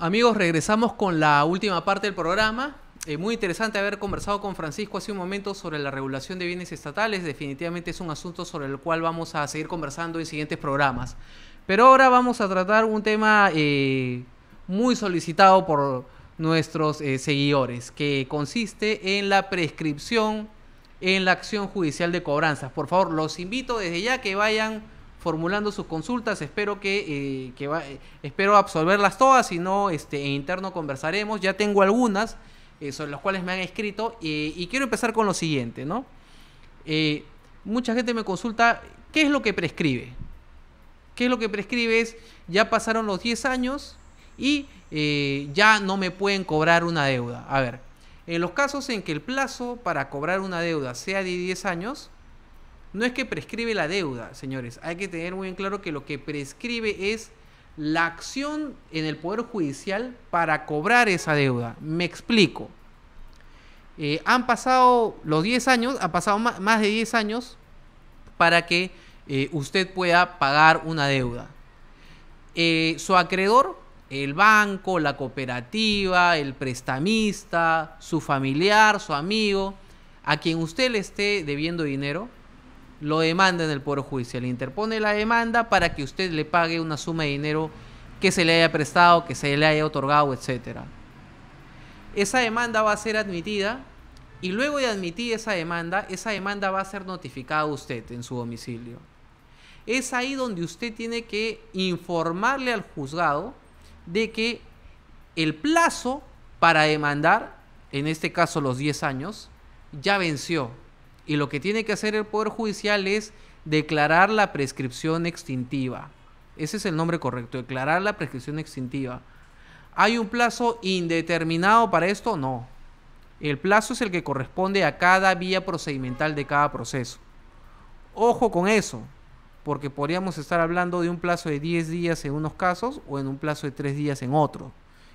Amigos, regresamos con la última parte del programa. Muy interesante haber conversado con Francisco hace un momento sobre la regulación de bienes estatales. Definitivamente es un asunto sobre el cual vamos a seguir conversando en siguientes programas. Pero ahora vamos a tratar un tema muy solicitado por nuestros seguidores, que consiste en la prescripción en la acción judicial de cobranzas. Por favor, los invito desde ya que vayan formulando sus consultas. Espero espero absolverlas todas, si no, en interno conversaremos. Ya tengo algunas sobre las cuales me han escrito, y quiero empezar con lo siguiente, ¿no? Mucha gente me consulta, ¿qué es lo que prescribe? ¿Qué es lo que prescribe? Es, ya pasaron los 10 años y ya no me pueden cobrar una deuda. A ver, en los casos en que el plazo para cobrar una deuda sea de 10 años, no es que prescribe la deuda, señores. Hay que tener muy en claro que lo que prescribe es la acción en el Poder Judicial para cobrar esa deuda. Me explico. Han pasado los 10 años, ha pasado más de 10 años para que usted pueda pagar una deuda. Su acreedor, el banco, la cooperativa, el prestamista, su familiar, su amigo, a quien usted le esté debiendo dinero, lo demanda en el Poder Judicial. Interpone la demanda para que usted le pague una suma de dinero que se le haya prestado, que se le haya otorgado, etc. Esa demanda va a ser admitida, y luego de admitir esa demanda va a ser notificada a usted en su domicilio. Es ahí donde usted tiene que informarle al juzgado de que el plazo para demandar, en este caso los 10 años, ya venció. Y lo que tiene que hacer el Poder Judicial es declarar la prescripción extintiva. Ese es el nombre correcto, declarar la prescripción extintiva. ¿Hay un plazo indeterminado para esto? No. El plazo es el que corresponde a cada vía procedimental de cada proceso. Ojo con eso, porque podríamos estar hablando de un plazo de 10 días en unos casos o en un plazo de 3 días en otro.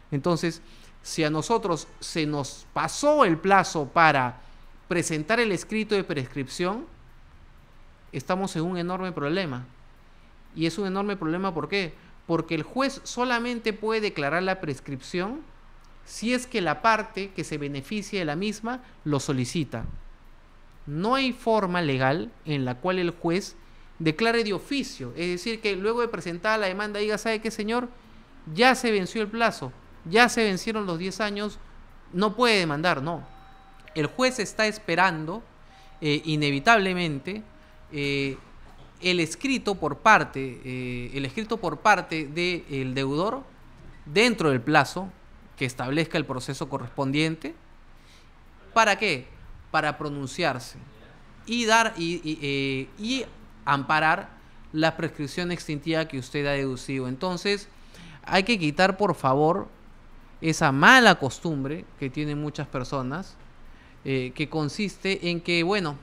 Entonces, si a nosotros se nos pasó el plazo para presentar el escrito de prescripción, estamos en un enorme problema. Y es un enorme problema, ¿por qué? Porque el juez solamente puede declarar la prescripción si es que la parte que se beneficia de la misma lo solicita. No hay forma legal en la cual el juez declare de oficio, es decir, que luego de presentar la demanda diga, ¿sabe qué, señor? Ya se venció el plazo, ya se vencieron los 10 años, no puede demandar. No. El juez está esperando, inevitablemente, el escrito por parte del deudor dentro del plazo que establezca el proceso correspondiente. ¿Para qué? Para pronunciarse y dar y amparar la prescripción extintiva que usted ha deducido. Entonces, hay que quitar, por favor, esa mala costumbre que tienen muchas personas, que consiste en que, bueno,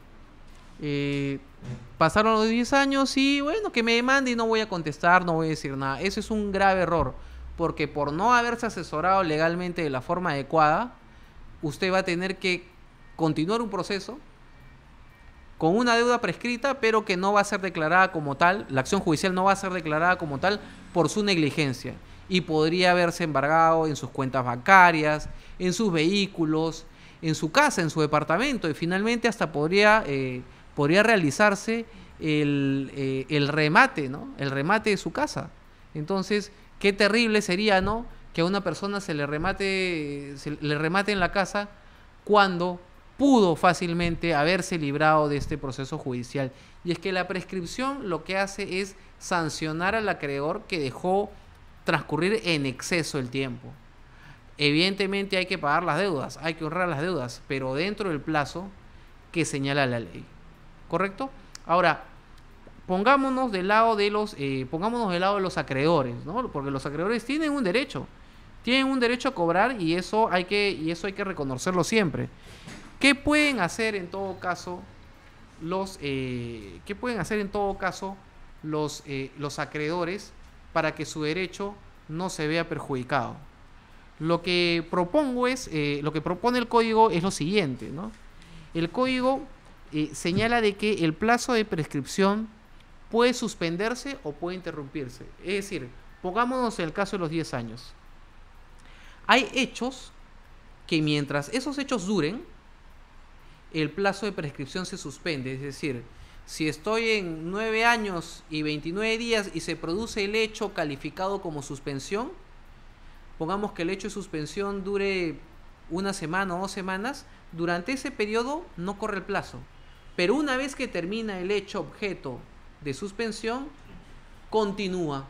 pasaron los 10 años y, bueno, que me demande y no voy a contestar, no voy a decir nada. Eso es un grave error, porque por no haberse asesorado legalmente de la forma adecuada, usted va a tener que continuar un proceso con una deuda prescrita, pero que no va a ser declarada como tal. La acción judicial no va a ser declarada como tal por su negligencia, y podría haberse embargado en sus cuentas bancarias, en sus vehículos, en su casa, en su departamento, y finalmente hasta podría realizarse el remate, ¿no? El remate de su casa. Entonces, qué terrible sería, ¿no?, que a una persona se le remate en la casa cuando pudo fácilmente haberse librado de este proceso judicial. Y es que la prescripción lo que hace es sancionar al acreedor que dejó transcurrir en exceso el tiempo. Evidentemente hay que pagar las deudas, hay que honrar las deudas, pero dentro del plazo que señala la ley. ¿Correcto? Ahora, pongámonos del lado de los acreedores, ¿no? Porque los acreedores tienen un derecho a cobrar, y eso hay que reconocerlo siempre. ¿Qué pueden hacer en todo caso los acreedores para que su derecho no se vea perjudicado? Lo que propone el código es lo siguiente, ¿no? El código señala de que el plazo de prescripción puede suspenderse o puede interrumpirse. Es decir, pongámonos en el caso de los 10 años. Hay hechos que mientras esos hechos duren, el plazo de prescripción se suspende. Es decir, si estoy en 9 años y 29 días y se produce el hecho calificado como suspensión, pongamos que el hecho de suspensión dure 1 semana o 2 semanas, durante ese periodo no corre el plazo. Pero una vez que termina el hecho objeto de suspensión, continúa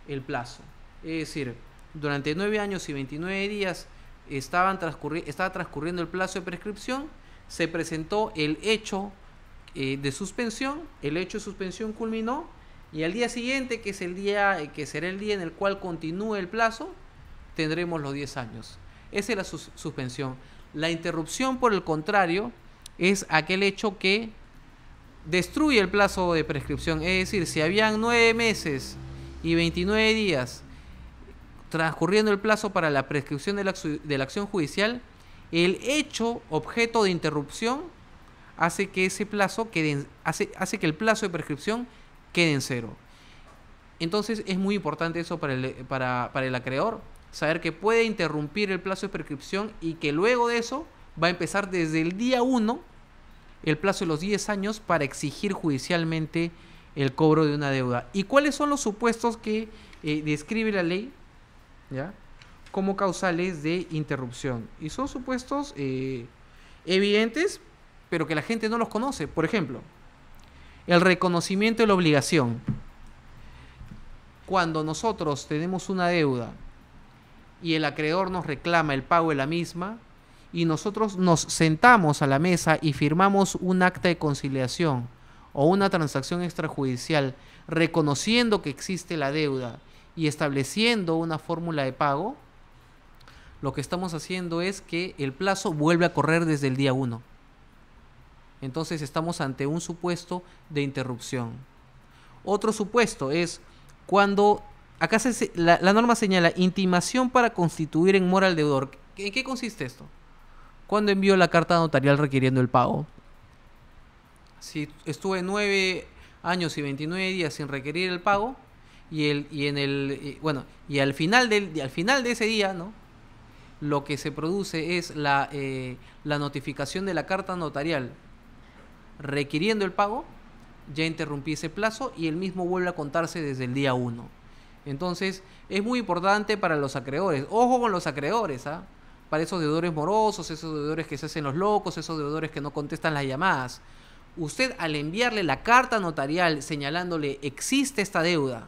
el plazo. Es decir, durante 9 años y 29 días estaba transcurriendo el plazo de prescripción, se presentó el hecho de suspensión, el hecho de suspensión culminó, y al día siguiente, que será el día en el cual continúe el plazo, tendremos los 10 años. Esa es la suspensión. La interrupción, por el contrario, es aquel hecho que destruye el plazo de prescripción. Es decir, si habían 9 meses y 29 días transcurriendo el plazo para la prescripción de la acción judicial, el hecho objeto de interrupción hace que ese plazo hace que el plazo de prescripción quede en 0. Entonces es muy importante eso para el acreedor, saber que puede interrumpir el plazo de prescripción y que luego de eso va a empezar desde el día 1 el plazo de los 10 años para exigir judicialmente el cobro de una deuda. ¿Y cuáles son los supuestos que describe la ley, ¿ya?, como causales de interrupción? Y son supuestos evidentes, pero que la gente no los conoce. Por ejemplo, el reconocimiento de la obligación. Cuando nosotros tenemos una deuda y el acreedor nos reclama el pago de la misma, y nosotros nos sentamos a la mesa y firmamos un acta de conciliación o una transacción extrajudicial reconociendo que existe la deuda y estableciendo una fórmula de pago, lo que estamos haciendo es que el plazo vuelve a correr desde el día 1. Entonces estamos ante un supuesto de interrupción. Otro supuesto es cuando, acá la norma señala intimación para constituir en mora al deudor. ¿En qué consiste esto? Cuando envió la carta notarial requiriendo el pago. Si estuve 9 años y 29 días sin requerir el pago, y al final de ese día, ¿no?, lo que se produce es la notificación de la carta notarial requiriendo el pago, ya interrumpí ese plazo y el mismo vuelve a contarse desde el día 1. Entonces es muy importante para los acreedores. Ojo con los acreedores, ¿ah? Para esos deudores morosos, esos deudores que se hacen los locos, esos deudores que no contestan las llamadas. Usted, al enviarle la carta notarial señalándole existe esta deuda,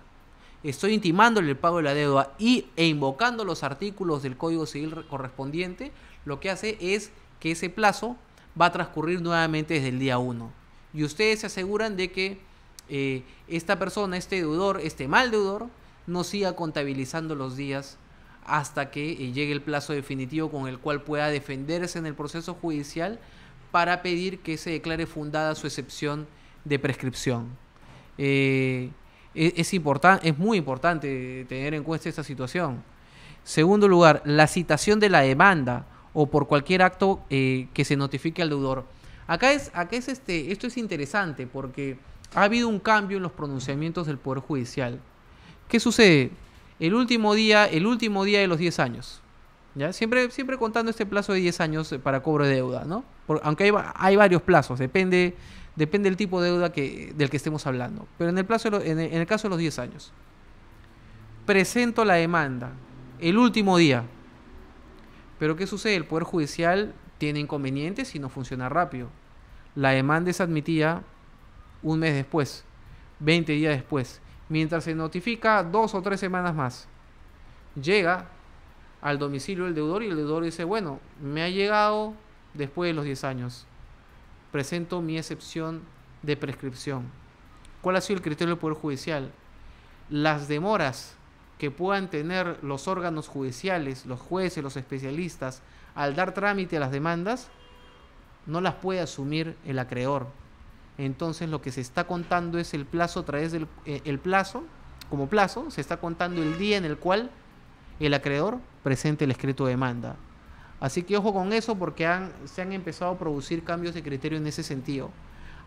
estoy intimándole el pago de la deuda e invocando los artículos del Código Civil correspondiente, lo que hace es que ese plazo va a transcurrir nuevamente desde el día 1. Y ustedes se aseguran de que esta persona, este deudor, este mal deudor, no siga contabilizando los días hasta que llegue el plazo definitivo con el cual pueda defenderse en el proceso judicial para pedir que se declare fundada su excepción de prescripción. Es muy importante tener en cuenta esta situación. Segundo lugar, la citación de la demanda o por cualquier acto que se notifique al deudor. Esto es interesante porque ha habido un cambio en los pronunciamientos del Poder Judicial. ¿Qué sucede? El último día de los 10 años. ¿Ya? Siempre contando este plazo de 10 años para cobro de deuda, ¿no? Aunque hay varios plazos, depende del tipo de deuda del que estemos hablando. Pero en el caso de los 10 años. Presento la demanda el último día. Pero ¿qué sucede? El Poder Judicial tiene inconvenientes y no funciona rápido. La demanda es admitida un mes después, 20 días después, mientras se notifica 2 o 3 semanas más. Llega al domicilio del deudor y el deudor dice, bueno, me ha llegado después de los 10 años. Presento mi excepción de prescripción. ¿Cuál ha sido el criterio del Poder Judicial? Las demoras que puedan tener los órganos judiciales, los jueces, los especialistas, al dar trámite a las demandas, no las puede asumir el acreedor. Entonces lo que se está contando es el plazo, a través del plazo, como plazo, se está contando el día en el cual el acreedor presente el escrito de demanda. Así que ojo con eso porque se han empezado a producir cambios de criterio en ese sentido.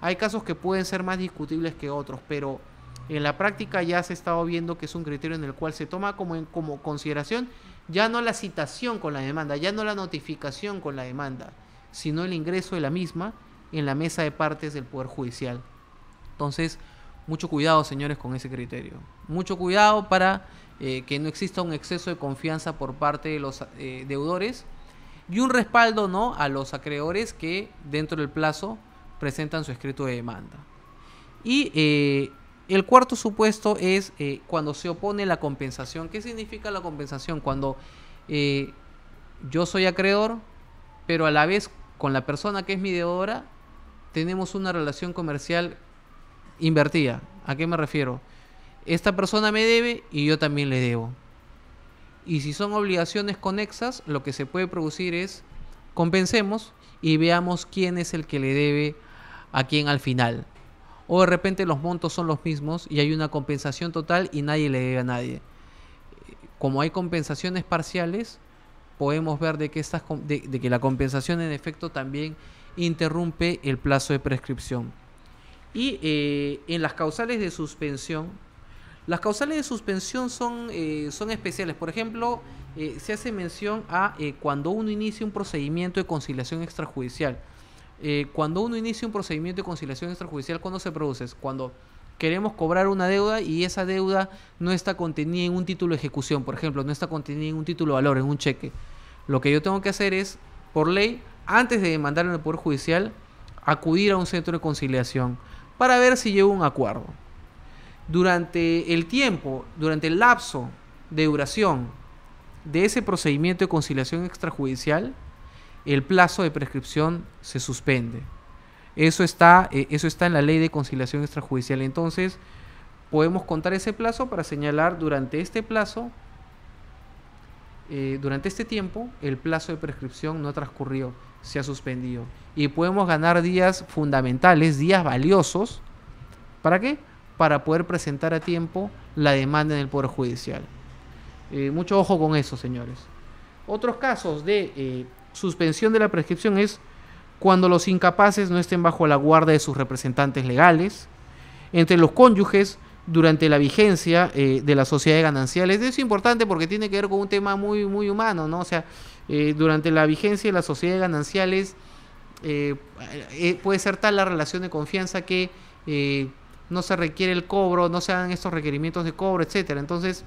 Hay casos que pueden ser más discutibles que otros, pero en la práctica ya se ha estado viendo que es un criterio en el cual se toma como consideración Ya no la citación con la demanda, ya no la notificación con la demanda, sino el ingreso de la misma en la mesa de partes del Poder Judicial. Entonces, mucho cuidado, señores, con ese criterio. Mucho cuidado para que no exista un exceso de confianza por parte de los deudores y un respaldo, ¿no?, a los acreedores que dentro del plazo presentan su escrito de demanda. Y el cuarto supuesto es cuando se opone la compensación. ¿Qué significa la compensación? Cuando yo soy acreedor, pero a la vez con la persona que es mi deudora tenemos una relación comercial invertida. ¿A qué me refiero? Esta persona me debe y yo también le debo. Y si son obligaciones conexas, lo que se puede producir es compensemos y veamos quién es el que le debe a quién al final. O de repente los montos son los mismos y hay una compensación total y nadie le debe a nadie. Como hay compensaciones parciales, podemos ver de que la compensación en efecto también interrumpe el plazo de prescripción. Y en las causales de suspensión, las causales de suspensión son especiales. Por ejemplo, se hace mención a cuando uno inicia un procedimiento de conciliación extrajudicial. Cuando uno inicia un procedimiento de conciliación extrajudicial, ¿cuándo se produce? Cuando queremos cobrar una deuda y esa deuda no está contenida en un título de ejecución, por ejemplo, no está contenida en un título de valor, en un cheque. Lo que yo tengo que hacer es, por ley, antes de demandar en el Poder Judicial, acudir a un centro de conciliación para ver si llego a un acuerdo. Durante el lapso de duración de ese procedimiento de conciliación extrajudicial, el plazo de prescripción se suspende. Eso está en la ley de conciliación extrajudicial. Entonces, podemos contar ese plazo para señalar durante este plazo, durante este tiempo, el plazo de prescripción no ha transcurrido, se ha suspendido. Y podemos ganar días fundamentales, días valiosos. ¿Para qué? Para poder presentar a tiempo la demanda en el Poder Judicial. Mucho ojo con eso, señores. Otros casos de suspensión de la prescripción es cuando los incapaces no estén bajo la guarda de sus representantes legales, entre los cónyuges durante la vigencia de las sociedades gananciales. Eso es importante porque tiene que ver con un tema muy, muy humano, ¿no? O sea, durante la vigencia de las sociedades gananciales puede ser tal la relación de confianza que no se requiere el cobro, no se dan estos requerimientos de cobro, etcétera. Entonces,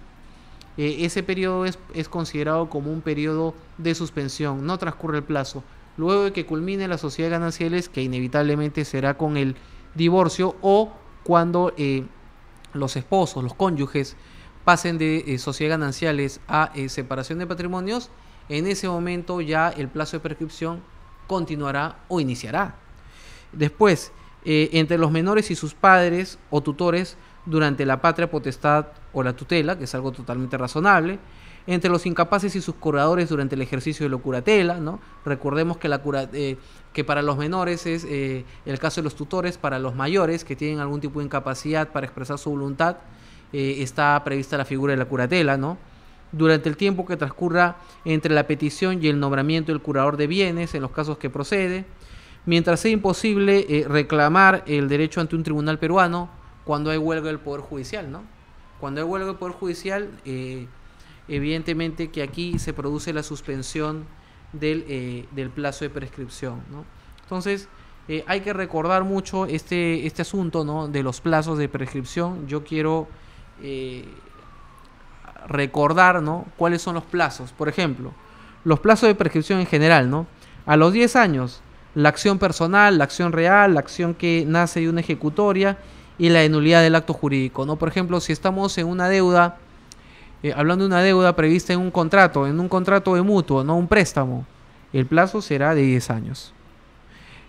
ese periodo es considerado como un periodo de suspensión, no transcurre el plazo. Luego de que culmine las sociedades gananciales, que inevitablemente será con el divorcio o cuando los esposos, los cónyuges, pasen de sociedades gananciales a separación de patrimonios, en ese momento ya el plazo de prescripción continuará o iniciará. Después, entre los menores y sus padres o tutores durante la patria potestad o la tutela, que es algo totalmente razonable, entre los incapaces y sus curadores durante el ejercicio de la curatela, ¿no? Recordemos que que para los menores es el caso de los tutores, para los mayores que tienen algún tipo de incapacidad para expresar su voluntad, está prevista la figura de la curatela, ¿no? Durante el tiempo que transcurra entre la petición y el nombramiento del curador de bienes, en los casos que procede, mientras sea imposible reclamar el derecho ante un tribunal peruano cuando hay huelga del Poder Judicial, ¿no? Cuando hay huelga del Poder Judicial, evidentemente que aquí se produce la suspensión del plazo de prescripción, ¿no? Entonces, hay que recordar mucho este asunto, ¿no?, de los plazos de prescripción. Yo quiero recordar, ¿no?, cuáles son los plazos. Por ejemplo, los plazos de prescripción en general, ¿no? A los 10 años, la acción personal, la acción real, la acción que nace de una ejecutoria y la nulidad del acto jurídico, ¿no? Por ejemplo, si estamos en una deuda, hablando de una deuda prevista en un contrato de mutuo, no un préstamo, el plazo será de 10 años.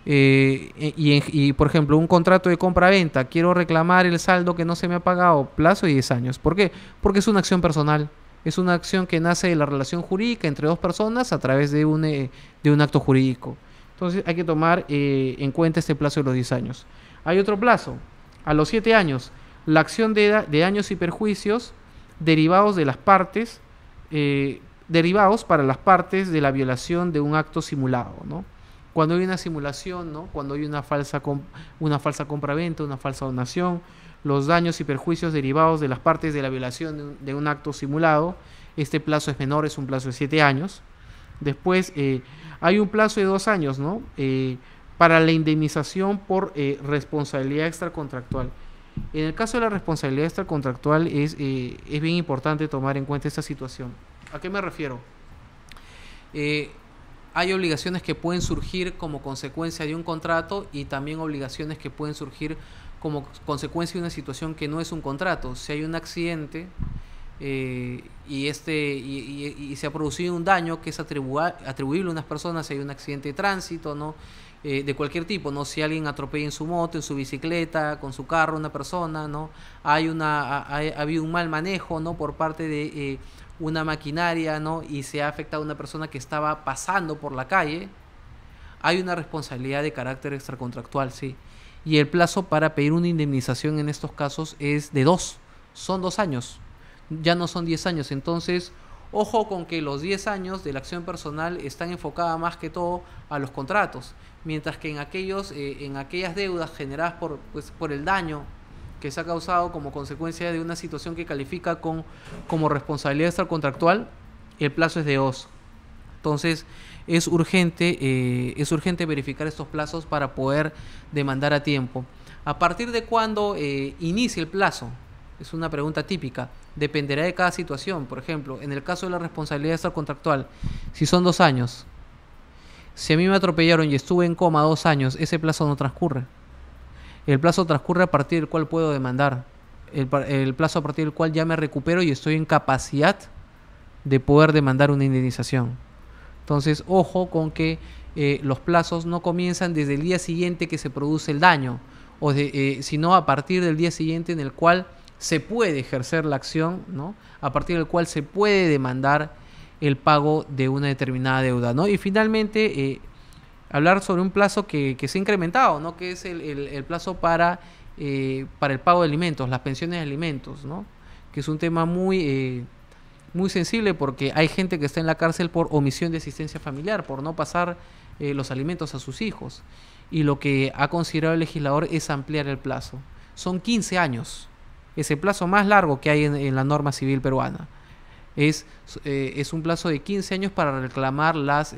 Y por ejemplo, un contrato de compra-venta, quiero reclamar el saldo que no se me ha pagado, plazo de 10 años. ¿Por qué? Porque es una acción personal, es una acción que nace de la relación jurídica entre dos personas a través de un acto jurídico. Entonces hay que tomar en cuenta este plazo de los 10 años. Hay otro plazo, a los 7 años, la acción de daños y perjuicios derivados de las partes, derivados para las partes de la violación de un acto simulado, ¿no? Cuando hay una simulación, ¿no?, cuando hay una falsa compraventa, una falsa donación, los daños y perjuicios derivados de las partes de la violación de un acto simulado, Este plazo es menor, es un plazo de 7 años. Después hay un plazo de 2 años, ¿no? Para la indemnización por responsabilidad extracontractual. En el caso de la responsabilidad extracontractual es bien importante tomar en cuenta esta situación. ¿A qué me refiero? Hay obligaciones que pueden surgir como consecuencia de un contrato y también obligaciones que pueden surgir como consecuencia de una situación que no es un contrato. Si hay un accidente y se ha producido un daño que es atribuible a unas personas, si hay un accidente de tránsito, ¿no? De cualquier tipo, ¿no? Si alguien atropella en su moto, en su bicicleta, con su carro, una persona, ¿no? Ha habido un mal manejo, ¿no? Por parte de una maquinaria, ¿no? Y se ha afectado a una persona que estaba pasando por la calle, hay una responsabilidad de carácter extracontractual, sí. Y el plazo para pedir una indemnización en estos casos es de 2 años, ya no son 10 años. Entonces, ojo con que los 10 años de la acción personal están enfocadas más que todo a los contratos, mientras que en aquellas deudas generadas por el daño que se ha causado como consecuencia de una situación que califica como responsabilidad extracontractual, el plazo es de 2. Entonces es urgente verificar estos plazos para poder demandar a tiempo. ¿A partir de cuándo inicia el plazo? Es una pregunta típica. Dependerá de cada situación. Por ejemplo, en el caso de la responsabilidad extracontractual, si son 2 años, si a mí me atropellaron y estuve en coma 2 años, ese plazo no transcurre. El plazo transcurre a partir del cual puedo demandar. El plazo a partir del cual ya me recupero y estoy en capacidad de poder demandar una indemnización. Entonces, ojo con que los plazos no comienzan desde el día siguiente que se produce el daño, sino a partir del día siguiente en el cual se puede ejercer la acción, ¿no? A partir del cual se puede demandar el pago de una determinada deuda, ¿no? Y finalmente, hablar sobre un plazo que se ha incrementado, ¿no? Que es el plazo para el pago de alimentos, las pensiones de alimentos, ¿no? Que es un tema muy sensible porque hay gente que está en la cárcel por omisión de asistencia familiar, por no pasar los alimentos a sus hijos. Y lo que ha considerado el legislador es ampliar el plazo. Son 15 años. Es el plazo más largo que hay en la norma civil peruana. Es un plazo de 15 años para reclamar las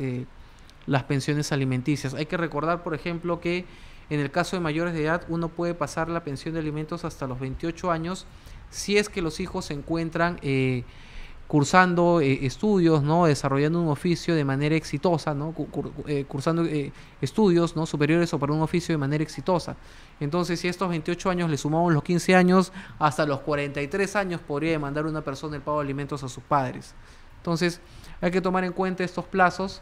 pensiones alimenticias. Hay que recordar, por ejemplo, que en el caso de mayores de edad uno puede pasar la pensión de alimentos hasta los 28 años si es que los hijos se encuentran cursando estudios, ¿no? Desarrollando un oficio de manera exitosa, ¿no? Cursando estudios, ¿no? Superiores o para un oficio de manera exitosa. Entonces, si a estos 28 años le sumamos los 15 años, hasta los 43 años podría demandar una persona el pago de alimentos a sus padres. Entonces, hay que tomar en cuenta estos plazos,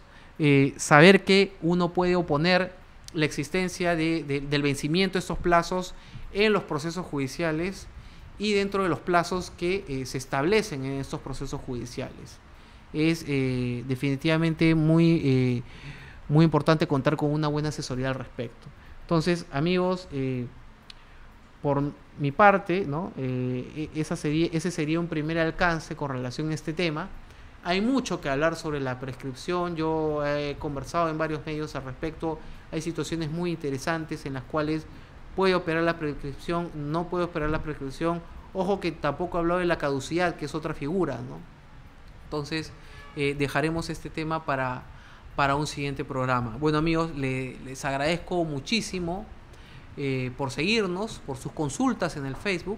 saber que uno puede oponer la existencia del vencimiento de estos plazos en los procesos judiciales y dentro de los plazos que se establecen en estos procesos judiciales. Es definitivamente muy importante contar con una buena asesoría al respecto. Entonces, amigos, por mi parte, ¿no? Ese sería un primer alcance con relación a este tema. Hay mucho que hablar sobre la prescripción. Yo he conversado en varios medios al respecto. Hay situaciones muy interesantes en las cuales puede operar la prescripción, no puede operar la prescripción. Ojo que tampoco he hablado de la caducidad, que es otra figura, ¿no? Entonces, dejaremos este tema para un siguiente programa. Bueno, amigos, les agradezco muchísimo por seguirnos, por sus consultas en el Facebook.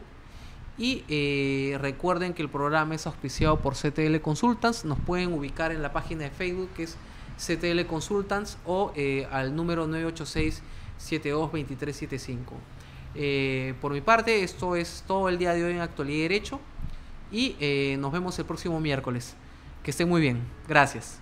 Y recuerden que el programa es auspiciado por CTL Consultants. Nos pueden ubicar en la página de Facebook, que es CTL Consultants, o al número 986-722375. Por mi parte, esto es todo el día de hoy en Actualidad y Derecho. Y nos vemos el próximo miércoles. Que estén muy bien. Gracias.